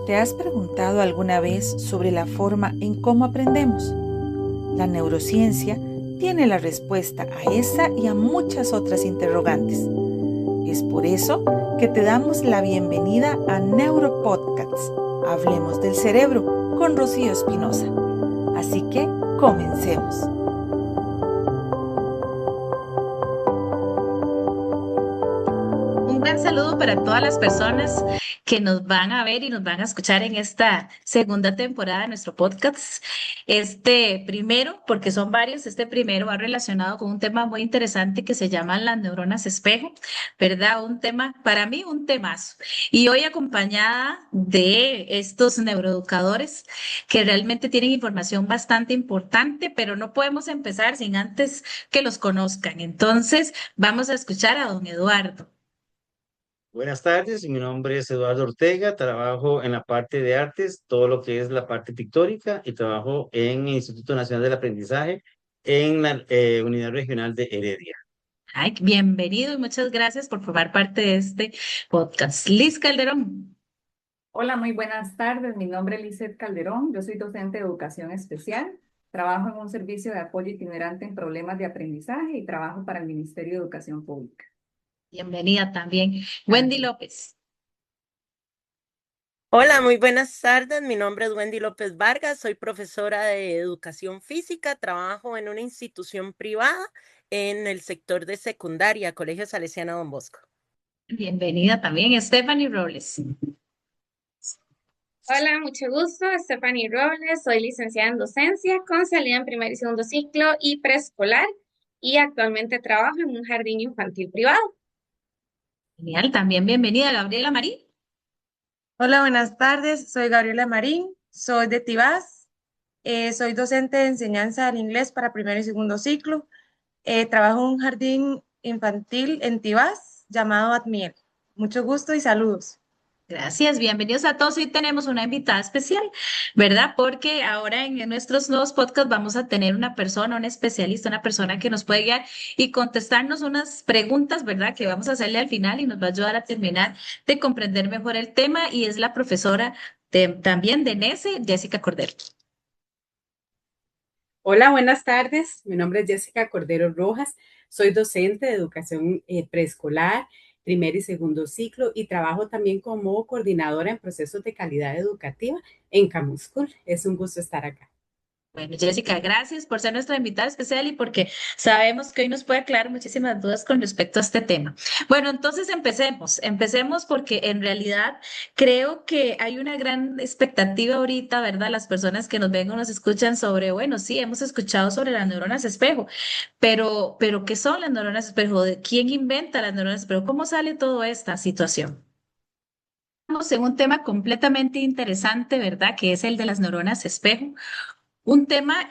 ¿Te has preguntado alguna vez sobre la forma en cómo aprendemos? La neurociencia tiene la respuesta a esa y a muchas otras interrogantes. Es por eso que te damos la bienvenida a Neuropodcasts. Hablemos del cerebro con Rocío Espinosa. Así que comencemos. Un gran saludo para todas las personas que nos van a ver y nos van a escuchar en esta segunda temporada de nuestro podcast. Este primero, porque son varios, este primero va relacionado con un tema muy interesante que se llama las neuronas espejo, ¿verdad? Un tema, para mí, un temazo. Y hoy acompañada de estos neuroeducadores que realmente tienen información bastante importante, pero no podemos empezar sin antes que los conozcan. Entonces, vamos a escuchar a don Eduardo. Buenas tardes, mi nombre es Eduardo Ortega, trabajo en la parte de artes, todo lo que es la parte pictórica y trabajo en el Instituto Nacional del Aprendizaje en la Unidad Regional de Heredia. Ay, bienvenido y muchas gracias por formar parte de este podcast. Liz Calderón. Hola, muy buenas tardes. Mi nombre es Lizeth Calderón. Yo soy docente de educación especial. Trabajo en un servicio de apoyo itinerante en problemas de aprendizaje y trabajo para el Ministerio de Educación Pública. Bienvenida también. Wendy Gracias. López. Hola, muy buenas tardes. Mi nombre es Wendy López Vargas. Soy profesora de educación física. Trabajo en una institución privada en el sector de secundaria, Colegio Salesiano Don Bosco. Bienvenida también. Stephanie Robles. Hola, mucho gusto. Stephanie Robles, soy licenciada en docencia con salida en primer y segundo ciclo y preescolar y actualmente trabajo en un jardín infantil privado. Genial, también bienvenida Gabriela Marín. Hola, buenas tardes. Soy Gabriela Marín, soy de Tibás, soy docente de enseñanza del inglés para primer y segundo ciclo. Trabajo en un jardín infantil en Tibás llamado Admiel. Mucho gusto y saludos. Gracias, bienvenidos a todos. Hoy tenemos una invitada especial, ¿verdad? Porque ahora en nuestros nuevos podcasts vamos a tener una persona, un especialista, una persona que nos puede guiar y contestarnos unas preguntas, ¿verdad? Que vamos a hacerle al final y nos va a ayudar a terminar de comprender mejor el tema y es la profesora también de NESE, Jessica Cordero. Hola, buenas tardes. Mi nombre es Jessica Cordero Rojas. Soy docente de educación preescolar, primer y segundo ciclo y trabajo también como coordinadora en procesos de calidad educativa en Camus School. Es un gusto estar acá. Bueno, Jessica, gracias por ser nuestra invitada especial y porque sabemos que hoy nos puede aclarar muchísimas dudas con respecto a este tema. Bueno, entonces empecemos porque en realidad creo que hay una gran expectativa ahorita, ¿verdad? Las personas que nos ven o nos escuchan sobre, bueno, sí, hemos escuchado sobre las neuronas espejo, pero ¿qué son las neuronas espejo? ¿Quién inventa las neuronas espejo? ¿Cómo sale toda esta situación? Estamos en un tema completamente interesante, ¿verdad? Que es el de las neuronas espejo. Un tema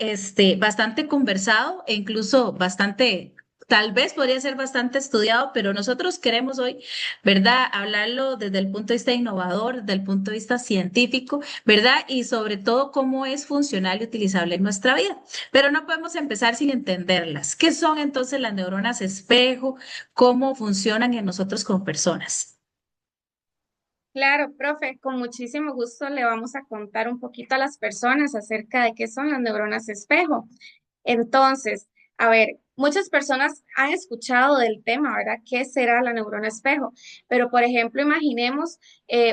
bastante conversado e incluso bastante, tal vez podría ser bastante estudiado, pero nosotros queremos hoy, ¿verdad? Hablarlo desde el punto de vista innovador, desde el punto de vista científico, ¿verdad? Y sobre todo cómo es funcional y utilizable en nuestra vida. Pero no podemos empezar sin entenderlas. ¿Qué son entonces las neuronas espejo? ¿Cómo funcionan en nosotros como personas? Claro, profe, con muchísimo gusto le vamos a contar un poquito a las personas acerca de qué son las neuronas espejo. Entonces, a ver, muchas personas han escuchado del tema, ¿verdad? ¿Qué será la neurona espejo? Pero, por ejemplo, imaginemos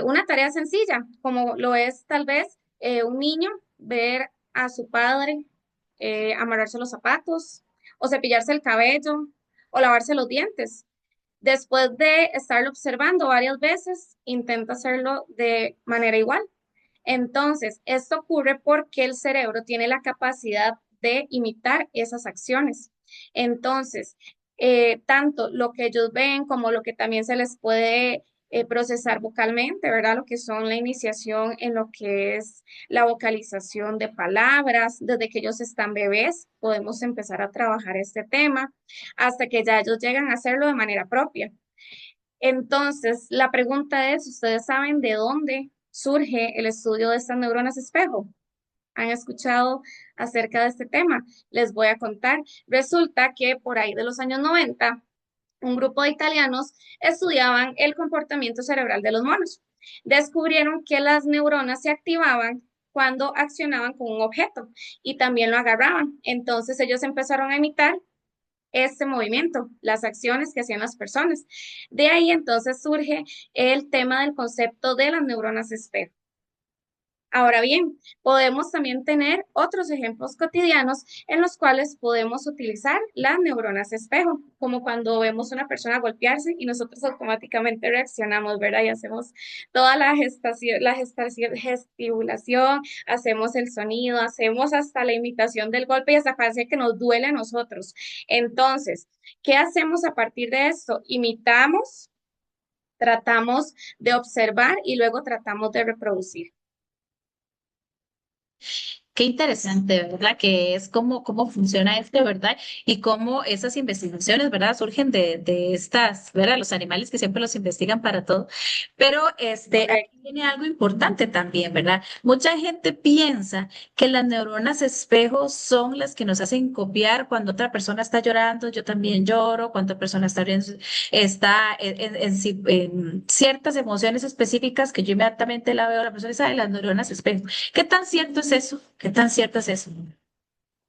una tarea sencilla, como lo es tal vez un niño ver a su padre amarrarse los zapatos, o cepillarse el cabello, o lavarse los dientes. Después de estarlo observando varias veces, intenta hacerlo de manera igual. Entonces, esto ocurre porque el cerebro tiene la capacidad de imitar esas acciones. Entonces, tanto lo que ellos ven como lo que también se les puede procesar vocalmente, ¿verdad? Lo que son la iniciación en lo que es la vocalización de palabras, desde que ellos están bebés, podemos empezar a trabajar este tema hasta que ya ellos llegan a hacerlo de manera propia. Entonces, la pregunta es, ¿ustedes saben de dónde surge el estudio de estas neuronas espejo? ¿Han escuchado acerca de este tema? Les voy a contar. Resulta que por ahí de los años 90, un grupo de italianos estudiaban el comportamiento cerebral de los monos. descubrieron que las neuronas se activaban cuando accionaban con un objeto y también lo agarraban. Entonces ellos empezaron a imitar este movimiento, las acciones que hacían las personas. De ahí entonces surge el tema del concepto de las neuronas espejo. Ahora bien, podemos también tener otros ejemplos cotidianos en los cuales podemos utilizar las neuronas espejo, como cuando vemos a una persona golpearse y nosotros automáticamente reaccionamos, ¿verdad? Y hacemos toda gesticulación, hacemos el sonido, hacemos hasta la imitación del golpe y hasta parece que nos duele a nosotros. Entonces, ¿qué hacemos a partir de esto? Imitamos, tratamos de observar y luego tratamos de reproducir. Qué interesante, ¿verdad? Que es cómo funciona esto, ¿verdad? Y cómo esas investigaciones, ¿verdad? Surgen de estas, ¿verdad? Los animales que siempre los investigan para todo. Pero Correcto. aquí viene algo importante también, ¿verdad? Mucha gente piensa que las neuronas espejo son las que nos hacen copiar cuando otra persona está llorando, yo también lloro, cuando otra persona está en ciertas emociones específicas que yo inmediatamente la veo a la persona y sabe las neuronas espejo. ¿Qué tan cierto es eso? ¿Qué tan cierto es eso?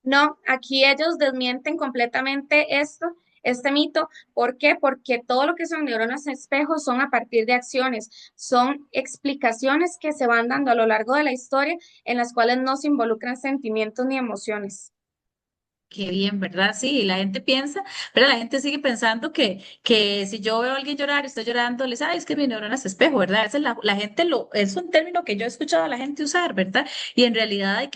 No, aquí ellos desmienten completamente este mito. ¿Por qué? Porque todo lo que son neuronas espejo son a partir de acciones, son explicaciones que se van dando a lo largo de la historia en las cuales no se involucran sentimientos ni emociones. Qué bien, ¿verdad? Sí, y la gente piensa, pero la gente sigue pensando que si yo veo a alguien llorar y estoy llorando, les, es que mi neurona es espejo, ¿verdad? Esa es la gente es un término que yo he escuchado a la gente usar, ¿verdad? Y en realidad hay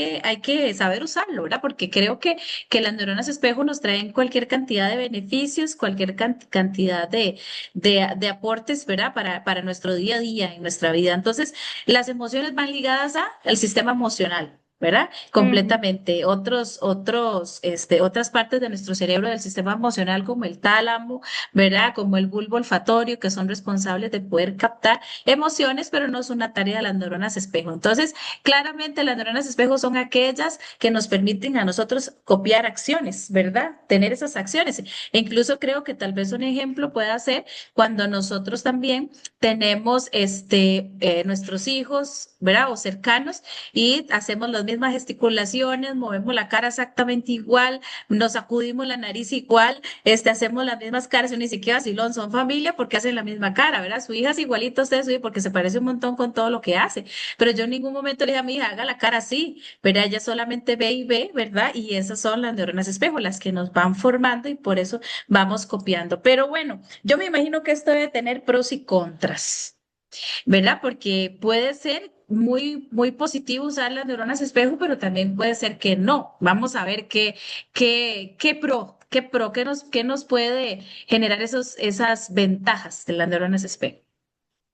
que saber usarlo, ¿verdad? Porque creo que las neuronas espejo nos traen cualquier cantidad de beneficios, cualquier cantidad de aportes, ¿verdad? Para nuestro día a día, en nuestra vida. Entonces, las emociones van ligadas al sistema emocional. ¿Verdad? Ujú. Completamente. Otras partes de nuestro cerebro, del sistema emocional, como el tálamo, ¿verdad? Como el bulbo olfatorio, que son responsables de poder captar emociones, pero no es una tarea de las neuronas espejo. Entonces, claramente las neuronas espejo son aquellas que nos permiten a nosotros copiar acciones, ¿verdad? Tener esas acciones. E incluso creo que tal vez un ejemplo pueda ser cuando nosotros también tenemos nuestros hijos, ¿verdad? O cercanos y hacemos las mismas gesticulaciones, movemos la cara exactamente igual, nos sacudimos la nariz igual, hacemos las mismas caras y ni siquiera vacilón, son familia porque hacen la misma cara, ¿verdad? Su hija es igualita a usted, su hija, porque se parece un montón con todo lo que hace, pero yo en ningún momento le dije a mi hija, haga la cara así, ¿verdad? Ella solamente ve y ve, ¿verdad? Y esas son las neuronas espejo, las que nos van formando y por eso vamos copiando. Pero bueno, yo me imagino que esto debe tener pros y contras. ¿Verdad? Porque puede ser muy positivo usar las neuronas espejo, pero también puede ser que no. Vamos a ver qué nos puede generar esas ventajas de las neuronas espejo.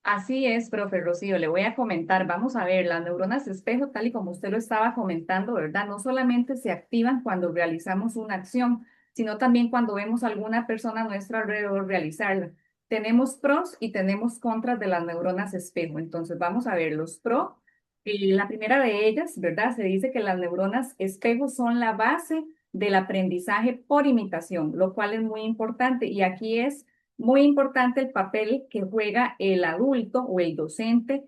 Así es, profe Rocío, le voy a comentar, vamos a ver, las neuronas espejo, tal y como usted lo estaba comentando, ¿verdad? No solamente se activan cuando realizamos una acción, sino también cuando vemos a alguna persona a nuestro alrededor realizarla. Tenemos pros y tenemos contras de las neuronas espejo. Entonces, vamos a ver los pros. Y la primera de ellas, ¿verdad? Se dice que las neuronas espejo son la base del aprendizaje por imitación, lo cual es muy importante. Y aquí es muy importante el papel que juega el adulto o el docente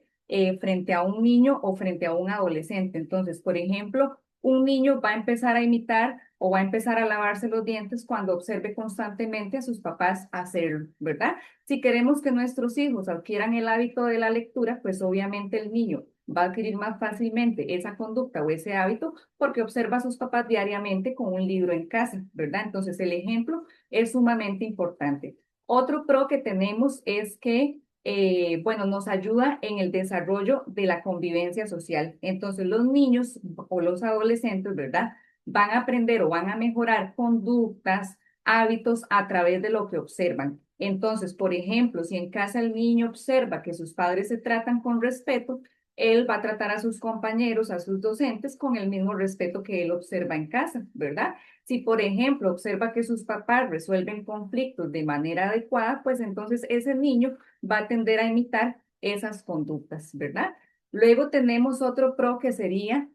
frente a un niño o frente a un adolescente. Entonces, por ejemplo, un niño va a empezar a imitar o va a empezar a lavarse los dientes cuando observe constantemente a sus papás hacerlo, ¿verdad? Si queremos que nuestros hijos adquieran el hábito de la lectura, pues obviamente el niño va a adquirir más fácilmente esa conducta o ese hábito porque observa a sus papás diariamente con un libro en casa, ¿verdad? Entonces, el ejemplo es sumamente importante. Otro pro que tenemos es que, bueno, nos ayuda en el desarrollo de la convivencia social. Entonces, los niños o los adolescentes, ¿verdad? Van a aprender o van a mejorar conductas, hábitos a través de lo que observan. Entonces, por ejemplo, si en casa el niño observa que sus padres se tratan con respeto, él va a tratar a sus compañeros, a sus docentes con el mismo respeto que él observa en casa, ¿verdad? Si, por ejemplo, observa que sus papás resuelven conflictos de manera adecuada, pues entonces ese niño va a tender a imitar esas conductas, ¿verdad? Luego tenemos otro pro que sería,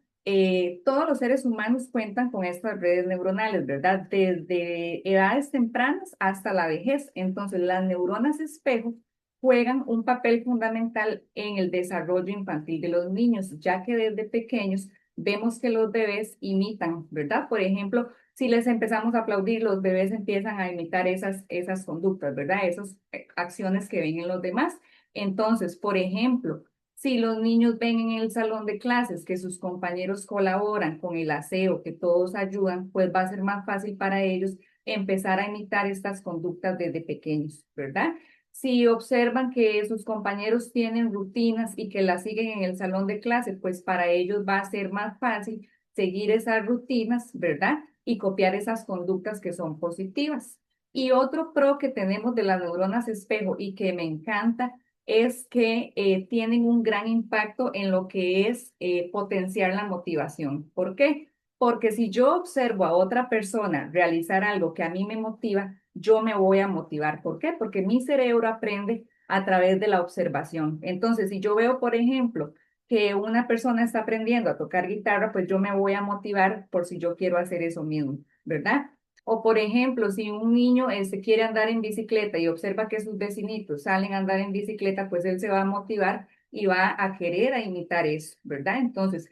todos los seres humanos cuentan con estas redes neuronales, ¿verdad? Desde edades tempranas hasta la vejez. Entonces, las neuronas espejo juegan un papel fundamental en el desarrollo infantil de los niños, ya que desde pequeños vemos que los bebés imitan, ¿verdad? Por ejemplo, si les empezamos a aplaudir, los bebés empiezan a imitar esas conductas, ¿verdad? Esas acciones que ven en los demás. Entonces, por ejemplo, si los niños ven en el salón de clases que sus compañeros colaboran con el aseo, que todos ayudan, pues va a ser más fácil para ellos empezar a imitar estas conductas desde pequeños, ¿verdad? Si observan que sus compañeros tienen rutinas y que las siguen en el salón de clase, pues para ellos va a ser más fácil seguir esas rutinas, ¿verdad? Y copiar esas conductas que son positivas. Y otro pro que tenemos de las neuronas espejo y que me encanta es que tienen un gran impacto en lo que es potenciar la motivación. ¿Por qué? Porque si yo observo a otra persona realizar algo que a mí me motiva, yo me voy a motivar. ¿Por qué? Porque mi cerebro aprende a través de la observación. Entonces, si yo veo, por ejemplo, que una persona está aprendiendo a tocar guitarra, pues yo me voy a motivar por si yo quiero hacer eso mismo, ¿verdad? O por ejemplo, si un niño quiere andar en bicicleta y observa que sus vecinitos salen a andar en bicicleta, pues él se va a motivar y va a querer a imitar eso, ¿verdad? Entonces,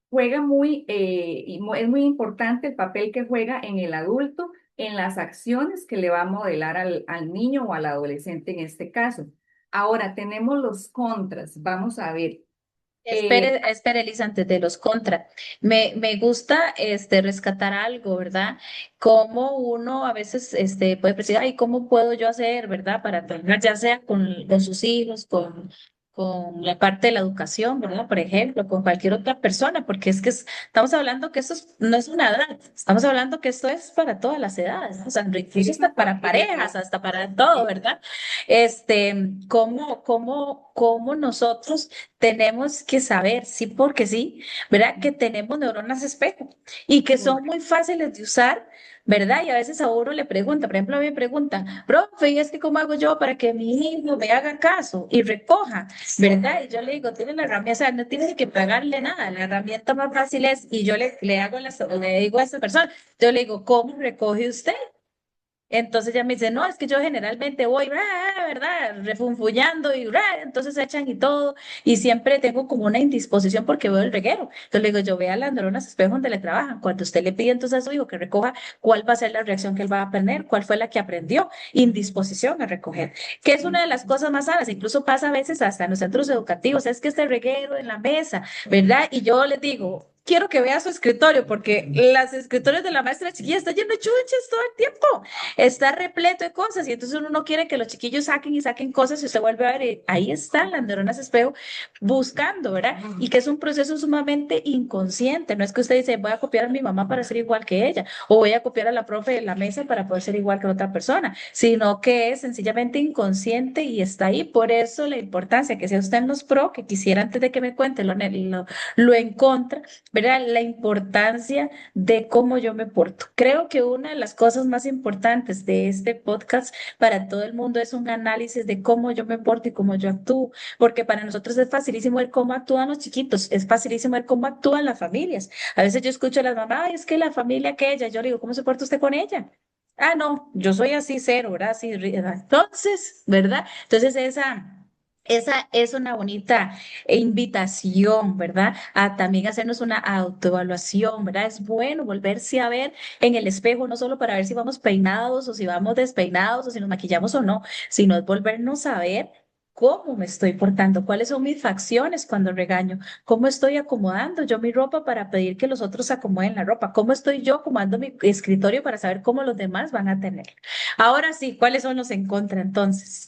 juega es muy importante el papel que juega en el adulto, en las acciones que le va a modelar al niño o al adolescente en este caso. Ahora tenemos los contras. Vamos a ver. Espere, Elisa, antes de los contra. Me gusta rescatar algo, ¿verdad? Como uno a veces puede decir, ay, ¿cómo puedo yo hacer, ¿verdad? Para trabajar, ya sea con sus hijos, con la parte de la educación, ¿verdad? Por ejemplo, con cualquier otra persona, porque estamos hablando que no es una edad, estamos hablando que esto es para todas las edades, ¿no? O sea, incluso hasta para parejas, hasta para todo, ¿verdad? ¿Cómo nosotros tenemos que saber, sí, porque sí, ¿verdad? Que tenemos neuronas espejo y que son muy fáciles de usar, ¿verdad? Y a veces a uno le pregunta, por ejemplo, a mí me preguntan, profe, ¿y es que cómo hago yo para que mi hijo me haga caso y recoja, ¿verdad? Y yo le digo, tiene la herramienta, o sea, no tienes que pagarle nada, la herramienta más fácil es, y yo le digo a esa persona, yo le digo, ¿cómo recoge usted? Entonces ya me dice, no, es que yo generalmente voy, ¿verdad? Refunfuñando y entonces se echan y todo. Y siempre tengo como una indisposición porque veo el reguero. Entonces le digo, yo vea las neuronas espejo donde le trabajan. Cuando usted le pide entonces a su hijo que recoja, ¿cuál va a ser la reacción que él va a aprender? ¿Cuál fue la que aprendió? Indisposición a recoger, que es una de las cosas más sanas. Incluso pasa a veces hasta en los centros educativos, es que este reguero en la mesa, ¿verdad? Y yo les digo, quiero que vea su escritorio porque las escritorios de la maestra chiquilla está lleno de chunches todo el tiempo, está repleto de cosas y entonces uno no quiere que los chiquillos saquen y saquen cosas y usted vuelve a ver, ahí están las neuronas espejo buscando, ¿verdad? Y que es un proceso sumamente inconsciente, no es que usted dice, voy a copiar a mi mamá para ser igual que ella o voy a copiar a la profe de la mesa para poder ser igual que otra persona, sino que es sencillamente inconsciente y está ahí, por eso la importancia que sea usted en los pro, que quisiera antes de que me cuente lo en contra, ¿verdad? La importancia de cómo yo me porto. Creo que una de las cosas más importantes de este podcast para todo el mundo es un análisis de cómo yo me porto y cómo yo actúo, porque para nosotros es facilísimo ver cómo actúan los chiquitos, es facilísimo ver cómo actúan las familias. A veces yo escucho a las mamás, "Ay, es que la familia que ella", yo le digo, ¿cómo se porta usted con ella? Ah, no, yo soy así cero, ¿verdad? Así, entonces, ¿verdad? Entonces esa es una bonita invitación, ¿verdad? A también hacernos una autoevaluación, ¿verdad? Es bueno volverse a ver en el espejo, no solo para ver si vamos peinados o si vamos despeinados o si nos maquillamos o no, sino es volvernos a ver cómo me estoy portando, cuáles son mis facciones cuando regaño, cómo estoy acomodando yo mi ropa para pedir que los otros acomoden la ropa, cómo estoy yo acomodando mi escritorio para saber cómo los demás van a tener. Ahora sí, ¿cuáles son los en contra entonces?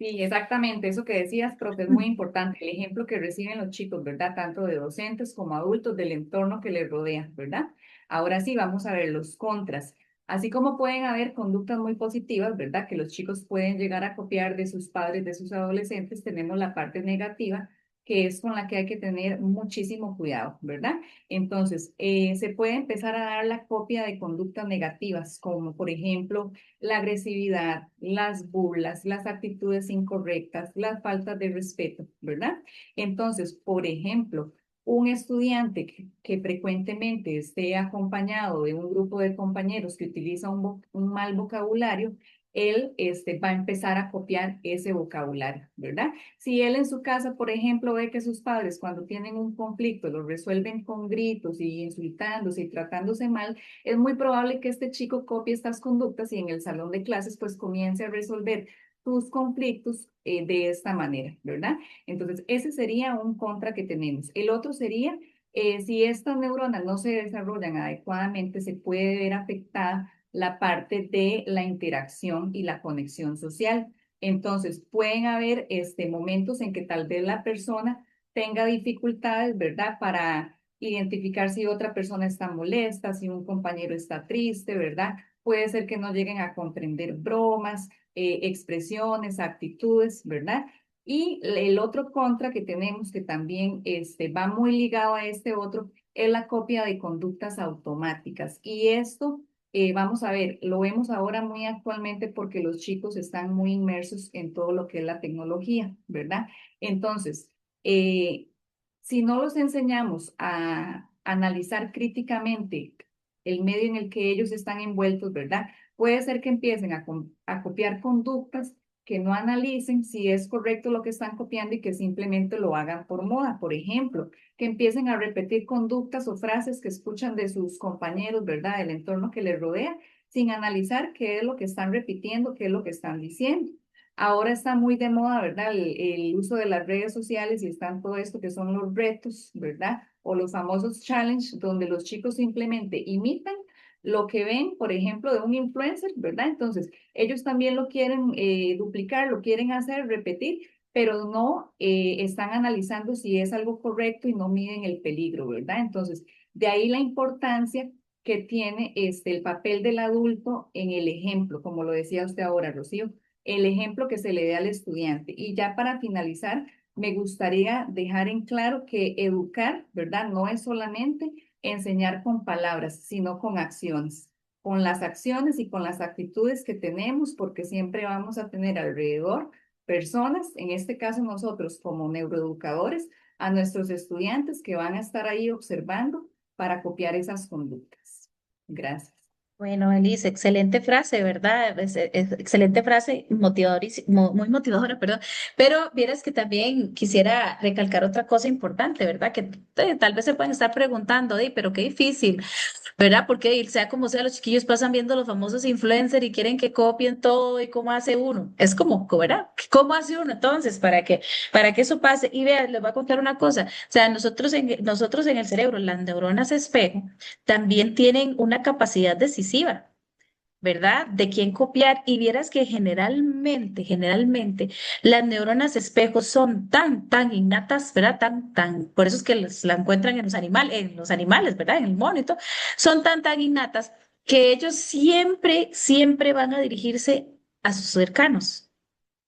Sí, exactamente, eso que decías, profe, es muy importante, el ejemplo que reciben los chicos, ¿verdad? Tanto de docentes como adultos del entorno que les rodea, ¿verdad? Ahora sí, vamos a ver los contras. Así como pueden haber conductas muy positivas, ¿verdad? Que los chicos pueden llegar a copiar de sus padres, de sus adolescentes, tenemos la parte negativa, que es con la que hay que tener muchísimo cuidado, ¿verdad? Entonces, se puede empezar a dar la copia de conductas negativas, como por ejemplo, la agresividad, las burlas, las actitudes incorrectas, las faltas de respeto, ¿verdad? Entonces, por ejemplo, un estudiante que frecuentemente esté acompañado de un grupo de compañeros que utiliza un mal vocabulario, él va a empezar a copiar ese vocabulario, ¿verdad? Si él en su casa, por ejemplo, ve que sus padres cuando tienen un conflicto lo resuelven con gritos y insultándose y tratándose mal, es muy probable que este chico copie estas conductas y en el salón de clases pues comience a resolver sus conflictos de esta manera, ¿verdad? Entonces, ese sería un contra que tenemos. El otro sería, si estas neuronas no se desarrollan adecuadamente, se puede ver afectada la parte de la interacción y la conexión social. Entonces, pueden haber momentos en que tal vez la persona tenga dificultades, ¿verdad? Para identificar si otra persona está molesta, si un compañero está triste, ¿verdad? Puede ser que no lleguen a comprender bromas, expresiones, actitudes, ¿verdad? Y el otro contra que tenemos, que también va muy ligado a este otro, es la copia de conductas automáticas. Y esto, vamos a ver, lo vemos ahora muy actualmente porque los chicos están muy inmersos en todo lo que es la tecnología, ¿verdad? Entonces, si no los enseñamos a analizar críticamente el medio en el que ellos están envueltos, ¿verdad? Puede ser que empiecen a copiar conductas que no analicen si es correcto lo que están copiando y que simplemente lo hagan por moda. Por ejemplo, que empiecen a repetir conductas o frases que escuchan de sus compañeros, ¿verdad? Del entorno que les rodea, sin analizar qué es lo que están repitiendo, qué es lo que están diciendo. Ahora está muy de moda, ¿verdad? El uso de las redes sociales y están todo esto que son los retos, ¿verdad? O los famosos challenge, donde los chicos simplemente imitan lo que ven, por ejemplo, de un influencer, ¿verdad? Entonces, ellos también lo quieren duplicar, lo quieren hacer, repetir, pero no están analizando si es algo correcto y no miden el peligro, ¿verdad? Entonces, de ahí la importancia que tiene el papel del adulto en el ejemplo, como lo decía usted ahora, Rocío, el ejemplo que se le dé al estudiante. Y ya para finalizar, me gustaría dejar en claro que educar, ¿verdad? No es solamente enseñar con palabras, sino con acciones, con las acciones y con las actitudes que tenemos, porque siempre vamos a tener alrededor personas, en este caso nosotros como neuroeducadores, a nuestros estudiantes que van a estar ahí observando para copiar esas conductas. Gracias. Bueno, Elise, excelente frase, ¿verdad? Es excelente frase, muy motivadora, perdón. Pero vieras que también quisiera recalcar otra cosa importante, ¿verdad? Que tal vez se pueden estar preguntando, pero qué difícil, ¿verdad? Porque sea como sea, los chiquillos pasan viendo los famosos influencers y quieren que copien todo y cómo hace uno. Es como, ¿verdad? ¿Cómo hace uno entonces para que eso pase? Y vean, les voy a contar una cosa. O sea, nosotros en el cerebro, las neuronas espejo, también tienen una capacidad decisiva. ¿Verdad? De quién copiar y vieras que generalmente las neuronas espejo son tan innatas, ¿verdad? Por eso es que la encuentran en los animales, ¿verdad? En el mono y todo, son tan innatas que ellos siempre van a dirigirse a sus cercanos,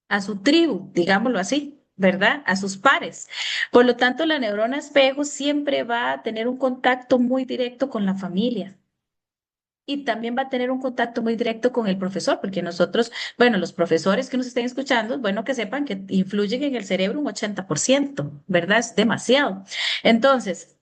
a su tribu, digámoslo así. ¿Verdad? A sus pares. Por lo tanto, la neurona espejo siempre va a tener un contacto muy directo con la familia. Y también va a tener un contacto muy directo con el profesor, porque nosotros, bueno, los profesores que nos estén escuchando, bueno, que sepan que influyen en el cerebro un 80%, ¿verdad? Es demasiado. Entonces,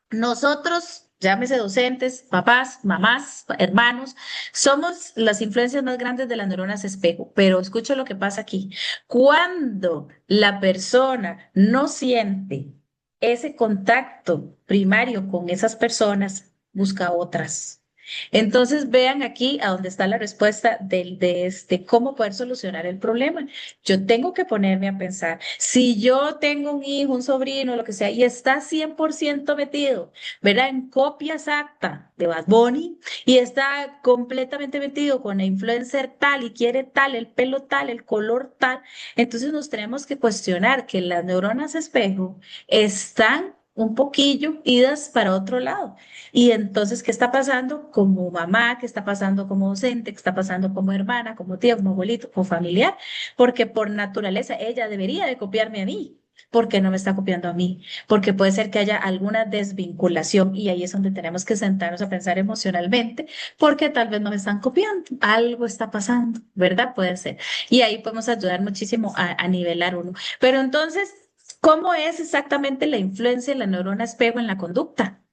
nosotros, llámese docentes, papás, mamás, hermanos, somos las influencias más grandes de las neuronas espejo, pero escucha lo que pasa aquí. Cuando la persona no siente ese contacto primario con esas personas, busca otras. Entonces vean aquí a dónde está la respuesta de cómo poder solucionar el problema. Yo tengo que ponerme a pensar, si yo tengo un hijo, un sobrino, lo que sea, y está 100% metido, ¿verdad? En copia exacta de Bad Bunny y está completamente metido con la influencer tal y quiere tal, el pelo tal, el color tal, entonces nos tenemos que cuestionar que las neuronas espejo están un poquillo idas para otro lado. Y entonces, ¿qué está pasando como mamá? ¿Qué está pasando como docente? ¿Qué está pasando como hermana, como tía, como abuelito, como familiar? Porque por naturaleza ella debería de copiarme a mí. ¿Por qué no me está copiando a mí? Porque puede ser que haya alguna desvinculación y ahí es donde tenemos que sentarnos a pensar emocionalmente, porque tal vez no me están copiando, algo está pasando, ¿verdad? Puede ser. Y ahí podemos ayudar muchísimo a nivelar uno. Pero entonces, ¿cómo es exactamente la influencia de la neurona espejo en la conducta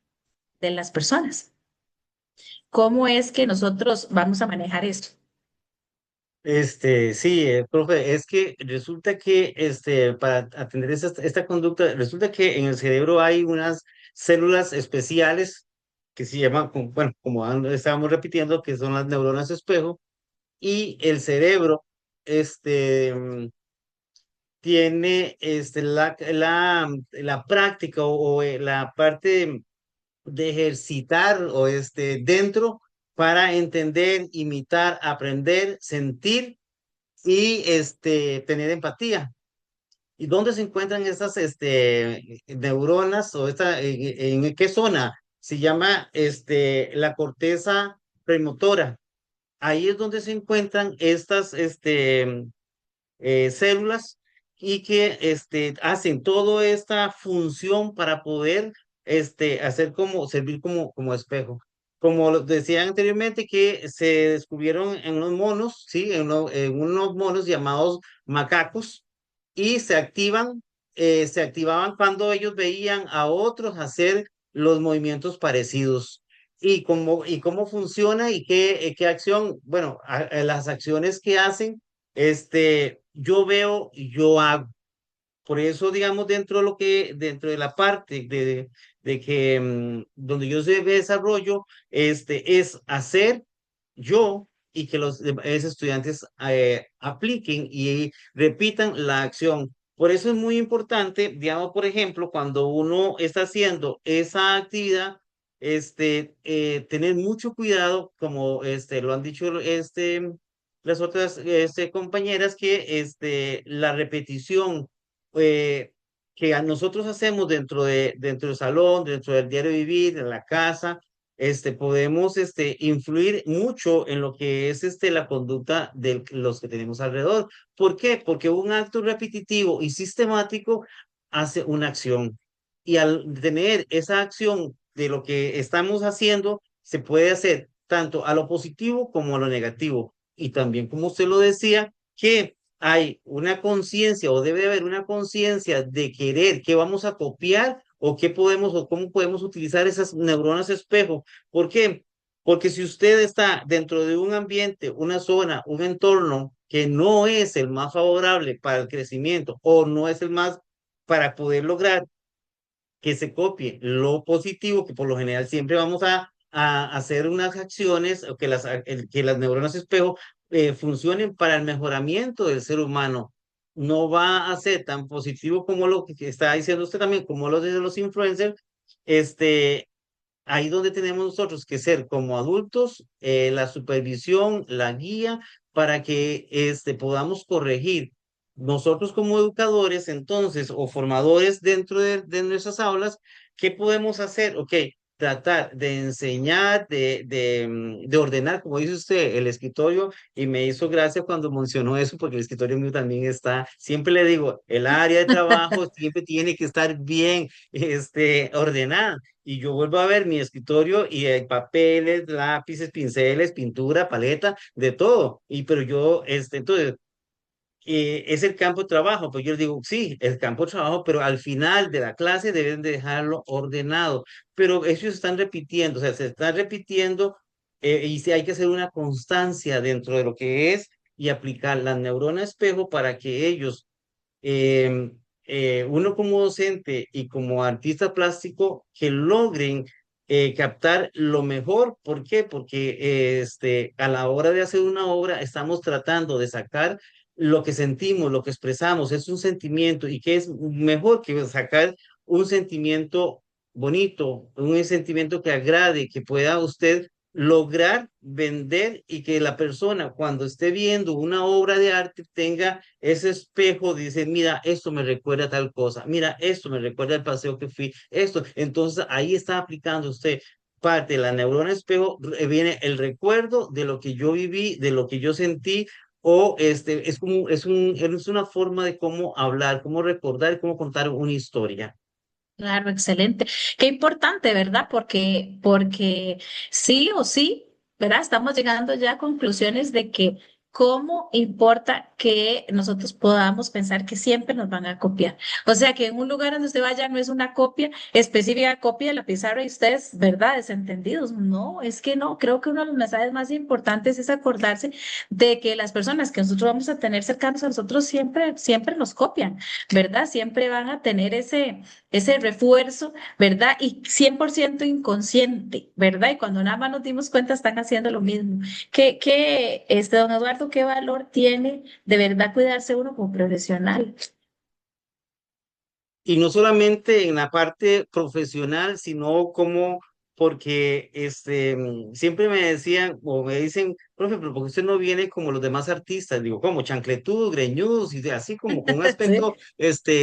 de las personas? ¿Cómo es que nosotros vamos a manejar esto? Sí, profe, es que resulta que para atender esta conducta, resulta que en el cerebro hay unas células especiales que se llaman, bueno, como estábamos repitiendo, que son las neuronas espejo, y el cerebro, tiene la práctica o la parte de ejercitar o dentro para entender, imitar, aprender, sentir y tener empatía. ¿Y dónde se encuentran estas neuronas o en qué zona? Se llama la corteza premotora. Ahí es donde se encuentran estas células y que hacen toda esta función para poder hacer servir como espejo. Como lo decía anteriormente, que se descubrieron en unos monos, ¿sí? En unos monos llamados macacos y se activaban cuando ellos veían a otros hacer los movimientos parecidos. ¿Y cómo funciona y qué acción? Bueno, las acciones que hacen yo veo, yo hago. Por eso, digamos, dentro de la parte de que donde yo se desarrollo, es hacer yo y que los demás estudiantes apliquen y repitan la acción. Por eso es muy importante, digamos, por ejemplo, cuando uno está haciendo esa actividad, tener mucho cuidado, como lo han dicho las otras compañeras, que la repetición eh, que nosotros hacemos dentro del salón, dentro del diario vivir, en la casa, podemos influir mucho en lo que es la conducta de los que tenemos alrededor. ¿Por qué? Porque un acto repetitivo y sistemático hace una acción. Y al tener esa acción de lo que estamos haciendo, se puede hacer tanto a lo positivo como a lo negativo. Y también, como usted lo decía, que hay una conciencia o debe haber una conciencia de querer qué vamos a copiar o qué podemos o cómo podemos utilizar esas neuronas espejo. ¿Por qué? Porque si usted está dentro de un ambiente, una zona, un entorno que no es el más favorable para el crecimiento o no es el más para poder lograr que se copie lo positivo, que por lo general siempre vamos a hacer unas acciones o que las neuronas espejo funcionen para el mejoramiento del ser humano. No va a ser tan positivo como lo que está diciendo usted también, como lo de los influencers. Este, Ahí donde tenemos nosotros que ser como adultos, la supervisión, la guía, para que podamos corregir. Nosotros como educadores, entonces, o formadores dentro de nuestras aulas, ¿qué podemos hacer? Ok, tratar de enseñar, de ordenar, como dice usted, el escritorio, y me hizo gracia cuando mencionó eso, porque el escritorio mío también está, siempre le digo, el área de trabajo siempre tiene que estar bien, ordenada y yo vuelvo a ver mi escritorio y hay papeles, lápices, pinceles, pintura, paleta, de todo. Pero yo, entonces, es el campo de trabajo. Pues yo digo, sí, el campo de trabajo, pero al final de la clase deben de dejarlo ordenado. Pero ellos están repitiendo, o sea, se están repitiendo y sí hay que hacer una constancia dentro de lo que es y aplicar la neurona espejo para que ellos uno como docente y como artista plástico que logren captar lo mejor. ¿Por qué? Porque a la hora de hacer una obra estamos tratando de sacar lo que sentimos, lo que expresamos, es un sentimiento y que es mejor que sacar un sentimiento bonito, un sentimiento que agrade, que pueda usted lograr vender y que la persona cuando esté viendo una obra de arte tenga ese espejo, dice, mira, esto me recuerda a tal cosa, mira, esto me recuerda al paseo que fui, esto, entonces ahí está aplicando usted parte de la neurona espejo, viene el recuerdo de lo que yo viví, de lo que yo sentí, o es una forma de cómo hablar, cómo recordar, cómo contar una historia. Claro, excelente. Qué importante, ¿verdad? Porque sí o sí, ¿verdad? Estamos llegando ya a conclusiones de que ¿cómo importa que nosotros podamos pensar que siempre nos van a copiar? O sea, que en un lugar donde usted vaya no es una copia específica, copia de la pizarra y ustedes, ¿verdad? Desentendidos. No, es que no. Creo que uno de los mensajes más importantes es acordarse de que las personas que nosotros vamos a tener cercanos a nosotros siempre, siempre nos copian, ¿verdad? Siempre van a tener ese refuerzo, ¿verdad? Y 100% inconsciente, ¿verdad? Y cuando nada más nos dimos cuenta están haciendo lo mismo. Don Eduardo, qué valor tiene de verdad cuidarse uno como profesional? Y no solamente en la parte profesional, sino como porque siempre me decían o me dicen, profe, pero porque usted no viene como los demás artistas? Digo, como chancletudos, greñudos y así como con un Sí, aspecto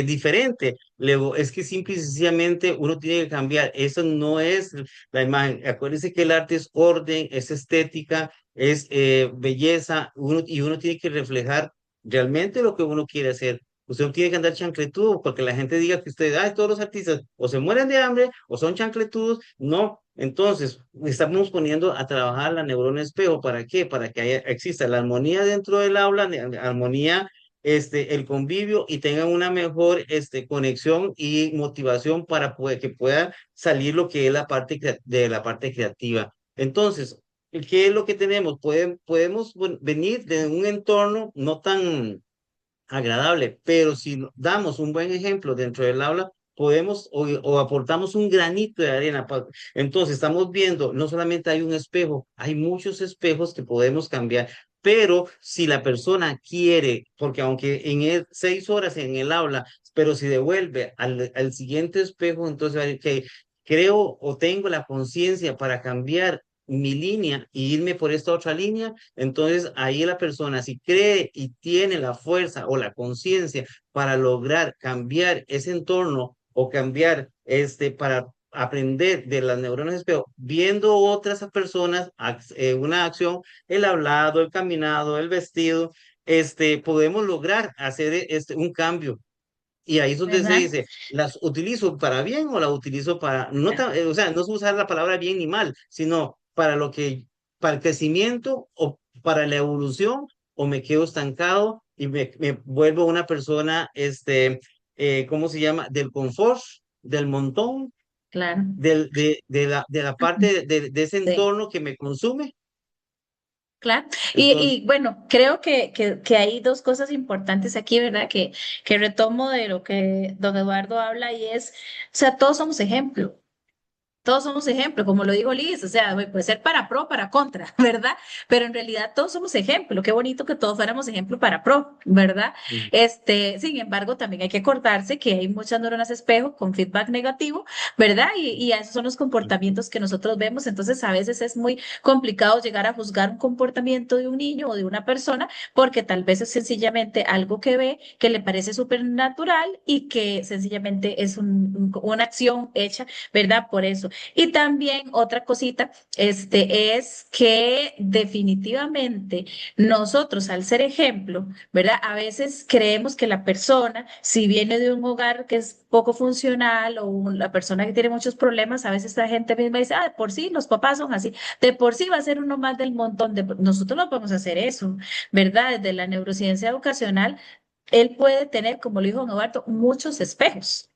diferente. Luego, es que simple y sencillamente uno tiene que cambiar. Eso no es la imagen. Acuérdense que el arte es orden, es estética, es belleza, y uno tiene que reflejar realmente lo que uno quiere hacer. Usted no tiene que andar chancletudo porque la gente diga que usted, ay, todos los artistas o se mueren de hambre o son chancletudos. No, entonces estamos poniendo a trabajar la neurona espejo. ¿Para qué? Para que exista la armonía dentro del aula, armonía, el convivio y tengan una mejor conexión y motivación para que pueda salir lo que es la parte de la parte creativa. Entonces, ¿qué es lo que tenemos? Podemos venir de un entorno no tan agradable, pero si damos un buen ejemplo dentro del aula, podemos o aportamos un granito de arena. Entonces, estamos viendo, no solamente hay un espejo, hay muchos espejos que podemos cambiar, pero si la persona quiere, porque aunque 6 horas en el aula, pero si devuelve al siguiente espejo, entonces va a decir que creo o tengo la conciencia para cambiar mi línea y irme por esta otra línea. Entonces ahí la persona, si cree y tiene la fuerza o la conciencia para lograr cambiar ese entorno o cambiar para aprender de las neuronas espejo, viendo otras personas, una acción, el hablado, el caminado, el vestido, podemos lograr hacer un cambio. Y ahí es donde se ¿verdad? dice, ¿las utilizo para bien o las utilizo para, no, o sea, no es usar la palabra bien ni mal, sino para el crecimiento o para la evolución, o me quedo estancado y me vuelvo una persona, ¿cómo se llama? Del confort, del montón, Claro. de la parte de ese Sí. entorno que me consume. Claro, Entonces, y bueno, creo que hay dos cosas importantes aquí, ¿verdad? Que retomo de lo que don Eduardo habla y es, o sea, todos somos ejemplo. Todos somos ejemplo, como lo digo Liz, o sea, puede ser para pro, para contra, ¿verdad? Pero en realidad todos somos ejemplo. Qué bonito que todos fuéramos ejemplo para pro, ¿verdad? mm, Sin embargo, también hay que acordarse que hay muchas neuronas espejo con feedback negativo, ¿verdad? Y esos son los comportamientos que nosotros vemos. Entonces, a veces es muy complicado llegar a juzgar un comportamiento de un niño o de una persona porque tal vez es sencillamente algo que ve que le parece súper natural y que sencillamente es una acción hecha, ¿verdad? Por eso. Y también otra cosita, es que definitivamente nosotros al ser ejemplo, ¿verdad? A veces creemos que la persona, si viene de un hogar que es poco funcional o la persona que tiene muchos problemas, a veces la gente misma dice, ah, de por sí los papás son así, de por sí va a ser uno más del montón, nosotros no podemos hacer eso, ¿verdad? Desde la neurociencia educacional, él puede tener, como lo dijo Novarto, muchos espejos.